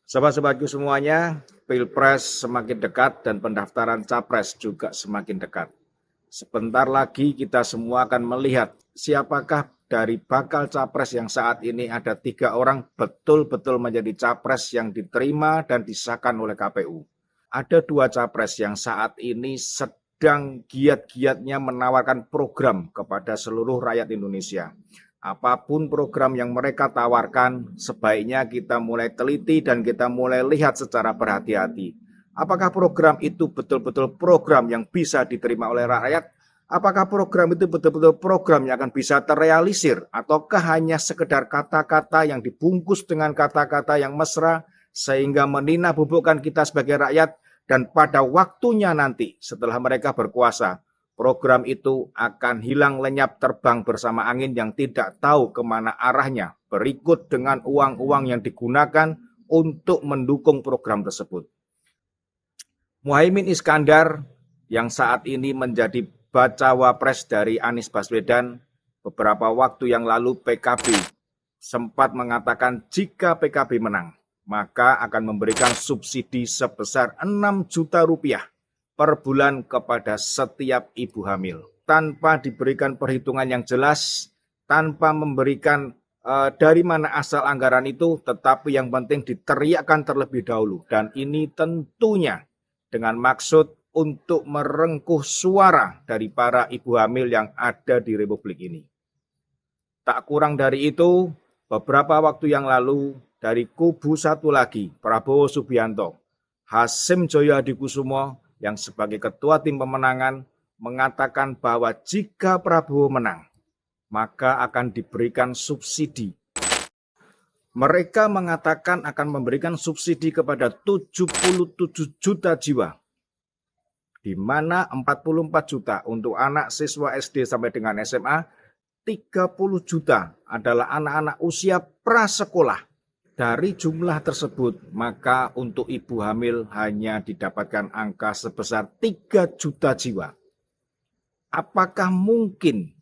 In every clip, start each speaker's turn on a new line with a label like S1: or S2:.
S1: Sobat-sobatku semuanya, Pilpres semakin dekat dan pendaftaran Capres juga semakin dekat. Sebentar lagi kita semua akan melihat siapakah dari bakal Capres yang saat ini ada 3 orang betul-betul menjadi Capres yang diterima dan disahkan oleh KPU. Ada 2 Capres yang saat ini sedang giat-giatnya menawarkan program kepada seluruh rakyat Indonesia. Apapun program yang mereka tawarkan, sebaiknya kita mulai teliti dan kita mulai lihat secara berhati-hati. Apakah program itu betul-betul program yang bisa diterima oleh rakyat? Apakah program itu betul-betul program yang akan bisa terrealisir? Ataukah hanya sekedar kata-kata yang dibungkus dengan kata-kata yang mesra sehingga menina-bubukkan kita sebagai rakyat, dan pada waktunya nanti setelah mereka berkuasa, program itu akan hilang lenyap terbang bersama angin yang tidak tahu kemana arahnya, berikut dengan uang-uang yang digunakan untuk mendukung program tersebut. Muhaimin Iskandar yang saat ini menjadi bacawa pres dari Anies Baswedan, beberapa waktu yang lalu PKB sempat mengatakan jika PKB menang, maka akan memberikan subsidi sebesar 6 juta rupiah per bulan kepada setiap ibu hamil, tanpa diberikan perhitungan yang jelas, tanpa memberikan dari mana asal anggaran itu, tetapi yang penting diteriakkan terlebih dahulu. Dan ini tentunya dengan maksud untuk merengkuh suara dari para ibu hamil yang ada di Republik ini. Tak kurang dari itu, beberapa waktu yang lalu dari kubu satu lagi, Prabowo Subianto, Hasyim Joyo Hadikusumo yang sebagai ketua tim pemenangan mengatakan bahwa jika Prabowo menang, maka akan diberikan subsidi. Mereka mengatakan akan memberikan subsidi kepada 77 juta jiwa, di mana 44 juta untuk anak siswa SD sampai dengan SMA, 30 juta adalah anak-anak usia prasekolah. Dari jumlah tersebut, maka untuk ibu hamil hanya didapatkan angka sebesar 3 juta jiwa. Apakah mungkin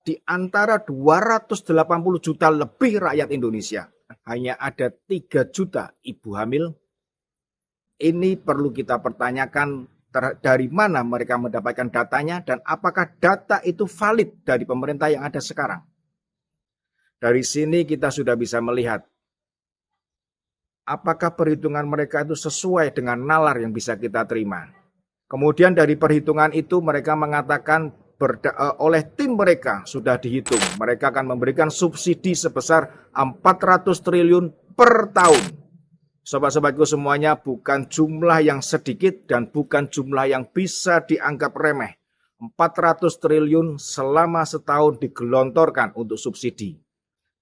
S1: di antara 280 juta lebih rakyat Indonesia hanya ada 3 juta ibu hamil? Ini perlu kita pertanyakan dari mana mereka mendapatkan datanya dan apakah data itu valid dari pemerintah yang ada sekarang. Dari sini kita sudah bisa melihat apakah perhitungan mereka itu sesuai dengan nalar yang bisa kita terima. Kemudian dari perhitungan itu mereka mengatakan oleh tim mereka sudah dihitung. Mereka akan memberikan subsidi sebesar 400 triliun per tahun. Sobat-sobatku semuanya, bukan jumlah yang sedikit dan bukan jumlah yang bisa dianggap remeh. 400 triliun selama setahun digelontorkan untuk subsidi.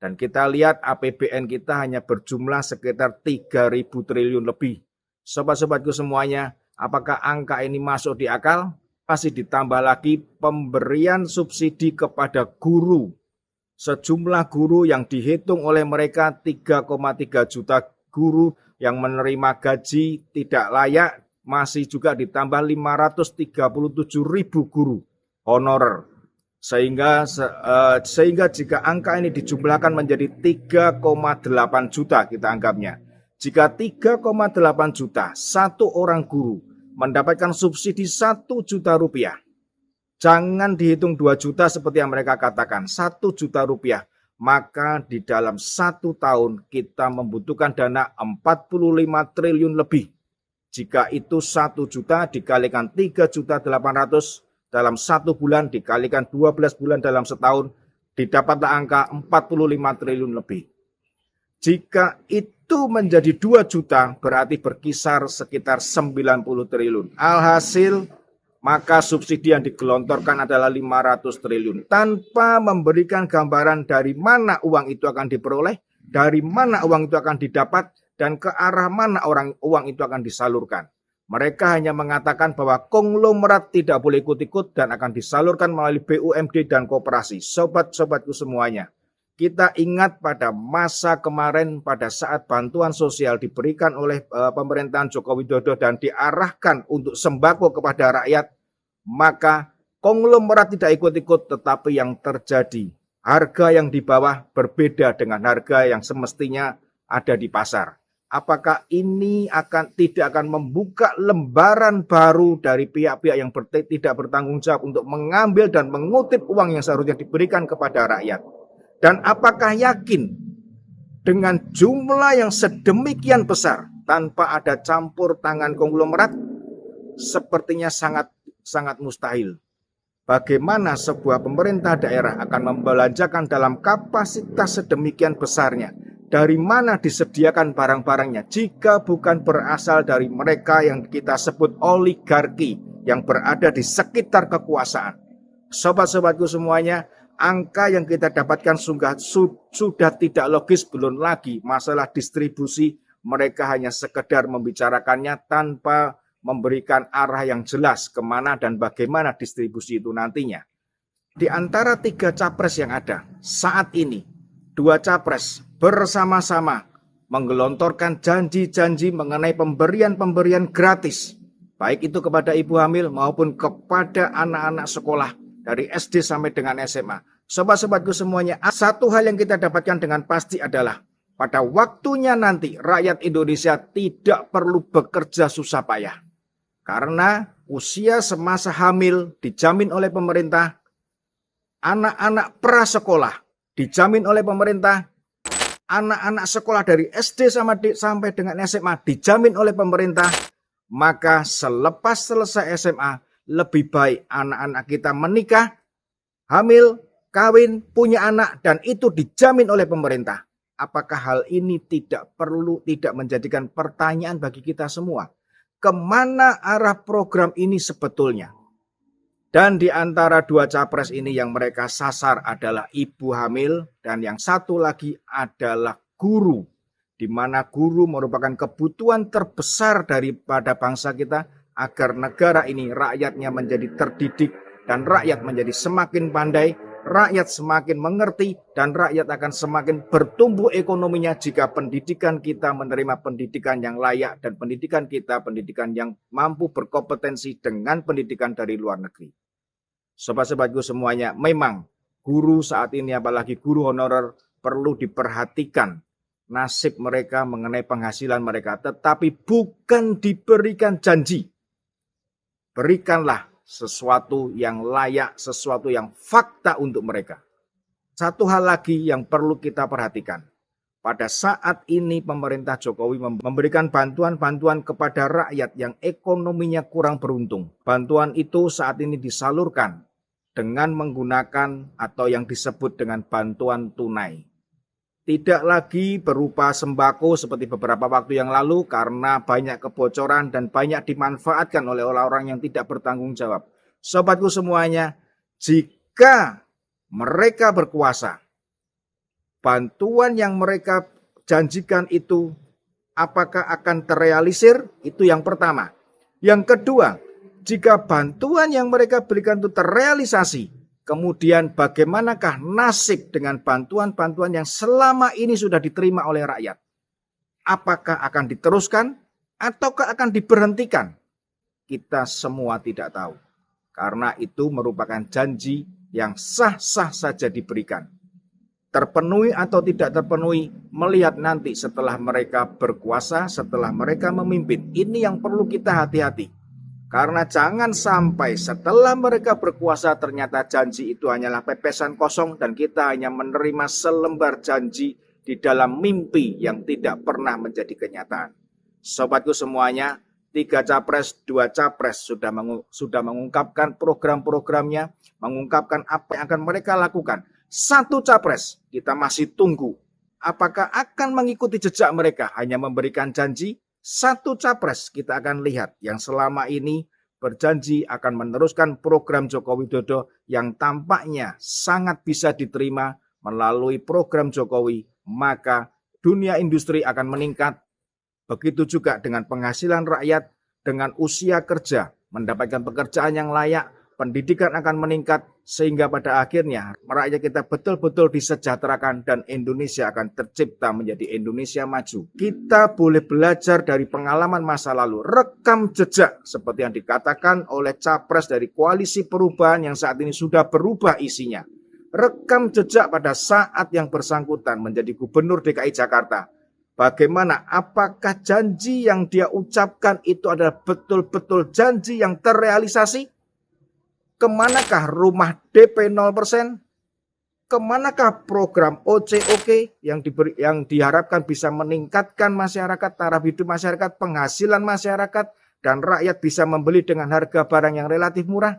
S1: Dan kita lihat APBN kita hanya berjumlah sekitar 3.000 triliun lebih. Sobat-sobatku semuanya, apakah angka ini masuk di akal? Masih ditambah lagi pemberian subsidi kepada guru. Sejumlah guru yang dihitung oleh mereka 3,3 juta guru yang menerima gaji tidak layak, masih juga ditambah 537.000 guru honorer. Sehingga jika angka ini dijumlahkan menjadi 3,8 juta kita anggapnya. Jika 3,8 juta satu orang guru mendapatkan subsidi 1 juta rupiah. Jangan dihitung 2 juta seperti yang mereka katakan, 1 juta rupiah. Maka di dalam 1 tahun kita membutuhkan dana 45 triliun lebih. Jika itu 1 juta dikalikan 3.800.000 dalam 1 bulan dikalikan 12 bulan dalam setahun, didapatlah angka 45 triliun lebih. Jika itu menjadi 2 juta, berarti berkisar sekitar 90 triliun. Alhasil, maka subsidi yang digelontorkan adalah 500 triliun. Tanpa memberikan gambaran dari mana uang itu akan diperoleh, dari mana uang itu akan didapat, dan ke arah mana uang itu akan disalurkan. Mereka hanya mengatakan bahwa konglomerat tidak boleh ikut-ikut dan akan disalurkan melalui BUMD dan koperasi. Sobat-sobatku semuanya, kita ingat pada masa kemarin pada saat bantuan sosial diberikan oleh pemerintahan Joko Widodo dan diarahkan untuk sembako kepada rakyat, maka konglomerat tidak ikut-ikut, tetapi yang terjadi harga yang di bawah berbeda dengan harga yang semestinya ada di pasar. Apakah ini tidak akan membuka lembaran baru dari pihak-pihak yang tidak bertanggung jawab untuk mengambil dan mengutip uang yang seharusnya diberikan kepada rakyat? Dan apakah yakin dengan jumlah yang sedemikian besar tanpa ada campur tangan konglomerat? Sepertinya sangat mustahil. Bagaimana sebuah pemerintah daerah akan membelanjakan dalam kapasitas sedemikian besarnya? Dari mana disediakan barang-barangnya jika bukan berasal dari mereka yang kita sebut oligarki yang berada di sekitar kekuasaan? Sobat-sobatku semuanya, angka yang kita dapatkan sudah tidak logis. Belum lagi masalah distribusi, mereka hanya sekedar membicarakannya tanpa memberikan arah yang jelas kemana dan bagaimana distribusi itu nantinya. Di antara 3 capres yang ada saat ini, 2 capres bersama-sama menggelontorkan janji-janji mengenai pemberian gratis, baik itu kepada ibu hamil maupun kepada anak-anak sekolah dari SD sampai dengan SMA. Sobat-sobatku semuanya, satu hal yang kita dapatkan dengan pasti adalah pada waktunya nanti rakyat Indonesia tidak perlu bekerja susah payah. Karena usia semasa hamil dijamin oleh pemerintah, anak-anak prasekolah dijamin oleh pemerintah, anak-anak sekolah dari SD sampai dengan SMA dijamin oleh pemerintah. Maka selepas selesai SMA, lebih baik anak-anak kita menikah, hamil, kawin, punya anak, dan itu dijamin oleh pemerintah. Apakah hal ini tidak menjadikan pertanyaan bagi kita semua? Kemana arah program ini sebetulnya? Dan di antara 2 capres ini yang mereka sasar adalah ibu hamil dan yang satu lagi adalah guru. Di mana guru merupakan kebutuhan terbesar daripada bangsa kita agar negara ini rakyatnya menjadi terdidik dan rakyat menjadi semakin pandai, rakyat semakin mengerti dan rakyat akan semakin bertumbuh ekonominya jika pendidikan kita menerima pendidikan yang layak dan pendidikan kita pendidikan yang mampu berkompetensi dengan pendidikan dari luar negeri. Sobat-sobatku semuanya, memang guru saat ini apalagi guru honorer perlu diperhatikan nasib mereka mengenai penghasilan mereka, tetapi bukan diberikan janji. Berikanlah sesuatu yang layak, sesuatu yang fakta untuk mereka. Satu hal lagi yang perlu kita perhatikan. Pada saat ini pemerintah Jokowi memberikan bantuan-bantuan kepada rakyat yang ekonominya kurang beruntung. Bantuan itu saat ini disalurkan dengan menggunakan atau yang disebut dengan bantuan tunai. Tidak lagi berupa sembako seperti beberapa waktu yang lalu karena banyak kebocoran dan banyak dimanfaatkan oleh orang-orang yang tidak bertanggung jawab. Sobatku semuanya, jika mereka berkuasa, bantuan yang mereka janjikan itu apakah akan terrealisir? Itu yang pertama. Yang kedua, jika bantuan yang mereka berikan itu terrealisasi, kemudian bagaimanakah nasib dengan bantuan-bantuan yang selama ini sudah diterima oleh rakyat? Apakah akan diteruskan ataukah akan diberhentikan? Kita semua tidak tahu. Karena itu merupakan janji yang sah-sah saja diberikan. Terpenuhi atau tidak terpenuhi, melihat nanti setelah mereka berkuasa, setelah mereka memimpin. Ini yang perlu kita hati-hati. Karena jangan sampai setelah mereka berkuasa ternyata janji itu hanyalah pepesan kosong dan kita hanya menerima selembar janji di dalam mimpi yang tidak pernah menjadi kenyataan. Sobatku semuanya, 3 capres, 2 capres sudah mengungkapkan program-programnya, mengungkapkan apa yang akan mereka lakukan. 1 capres kita masih tunggu. Apakah akan mengikuti jejak mereka hanya memberikan janji? 1 capres kita akan lihat yang selama ini berjanji akan meneruskan program Joko Widodo yang tampaknya sangat bisa diterima melalui program Jokowi, maka dunia industri akan meningkat. Begitu juga dengan penghasilan rakyat, dengan usia kerja, mendapatkan pekerjaan yang layak, pendidikan akan meningkat, sehingga pada akhirnya rakyat kita betul-betul disejahterakan dan Indonesia akan tercipta menjadi Indonesia maju. Kita boleh belajar dari pengalaman masa lalu, rekam jejak seperti yang dikatakan oleh capres dari Koalisi Perubahan yang saat ini sudah berubah isinya. Rekam jejak pada saat yang bersangkutan menjadi Gubernur DKI Jakarta. Bagaimana? Apakah janji yang dia ucapkan itu adalah betul-betul janji yang terrealisasi? Kemanakah rumah DP 0%? Kemanakah program OCOK yang diharapkan bisa meningkatkan masyarakat, taraf hidup masyarakat, penghasilan masyarakat, dan rakyat bisa membeli dengan harga barang yang relatif murah?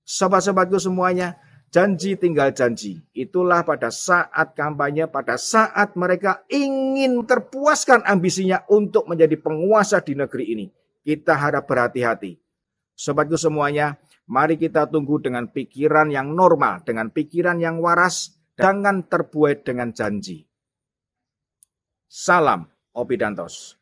S1: Sobat-sobatku semuanya, janji tinggal janji. Itulah pada saat kampanye, pada saat mereka ingin terpuaskan ambisinya untuk menjadi penguasa di negeri ini. Kita harap berhati-hati. Sobatku semuanya, mari kita tunggu dengan pikiran yang normal, dengan pikiran yang waras, jangan terbuai dengan janji. Salam Opidantos.